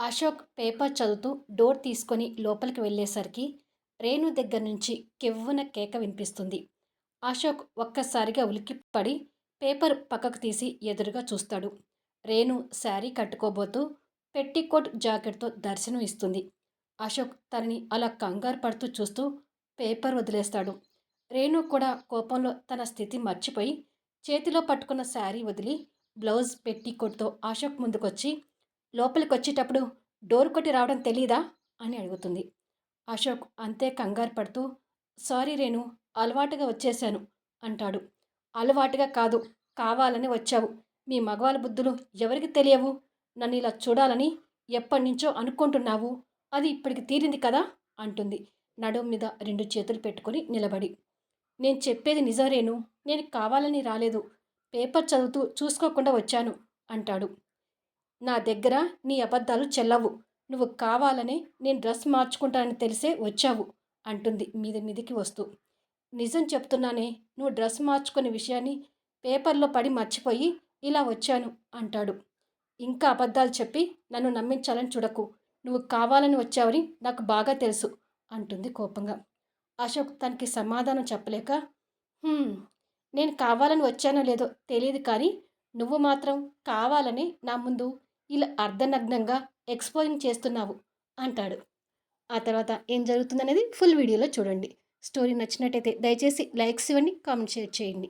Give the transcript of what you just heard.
Ashok paper చదువుతూ door తీసుకొని లోపలికి వెళ్ళేసరికి రేణు దగ్గర నుంచి కెవ్వున కేక వినిపిస్తుంది. అశోక్ ఒక్కసారిగా ఉలిక్కిపడి పేపర్ పక్కకు తీసి ఎదురుగా చూస్తాడు. రేణు శారీ కట్టుకోబోతూ పెట్టికోట్ జాకెట్తో దర్శనం ఇస్తుంది. అశోక్ తనని అలా కంగారు పడుతూ చూస్తూ పేపర్ వదిలేస్తాడు. రేణు కూడా కోపంలో తన స్థితి మర్చిపోయి చేతిలో పట్టుకున్న శారీ వదిలి బ్లౌజ్ పెట్టికోట్తో అశోక్ ముందుకొచ్చి లోపలికొచ్చేటప్పుడు డోర్ కొట్టి రావడం తెలీదా అని అడుగుతుంది. అశోక్ అంతే కంగారు పడుతూ సారీ రేణు, అలవాటుగా వచ్చేశాను అంటాడు. అలవాటుగా కాదు, కావాలని వచ్చావు. మీ మగవాళ్ళ బుద్ధులు ఎవరికి తెలియవు? నన్ను ఇలా చూడాలని ఎప్పటినుంచో అనుకుంటున్నావు, అది ఇప్పటికి తీరింది కదా అంటుంది నడుం మీద రెండు చేతులు పెట్టుకొని నిలబడి. నేను చెప్పేది నిజం రేణు, నేను కావాలని రాలేదు, పేపర్ చదువుతూ చూసుకోకుండా వచ్చాను అంటాడు. నా దగ్గర నీ అబద్ధాలు చెల్లవు. నువ్వు కావాలనే నేను డ్రెస్ మార్చుకుంటానని తెలిసే వచ్చావు అంటుంది మీద మీదికి వస్తూ. నిజం చెప్తున్నానే, నువ్వు డ్రెస్ మార్చుకునే విషయాన్ని పేపర్లో పడి మర్చిపోయి ఇలా వచ్చాను అంటాడు. ఇంకా అబద్ధాలు చెప్పి నన్ను నమ్మించాలని చూడకు. నువ్వు కావాలని వచ్చావని నాకు బాగా తెలుసు అంటుంది కోపంగా. అశోక్ తనకి సమాధానం చెప్పలేక, నేను కావాలని వచ్చానో లేదో తెలియదు కానీ నువ్వు మాత్రం కావాలని నా ముందు ఇలా అర్ధనగ్నంగా ఎక్స్పోజింగ్ చేస్తున్నావు అంటాడు. ఆ తర్వాత ఏం జరుగుతుందనేది ఫుల్ వీడియోలో చూడండి. స్టోరీ నచ్చినట్టయితే దయచేసి లైక్స్ ఇవ్వండి, కామెంట్ షేర్ చేయండి.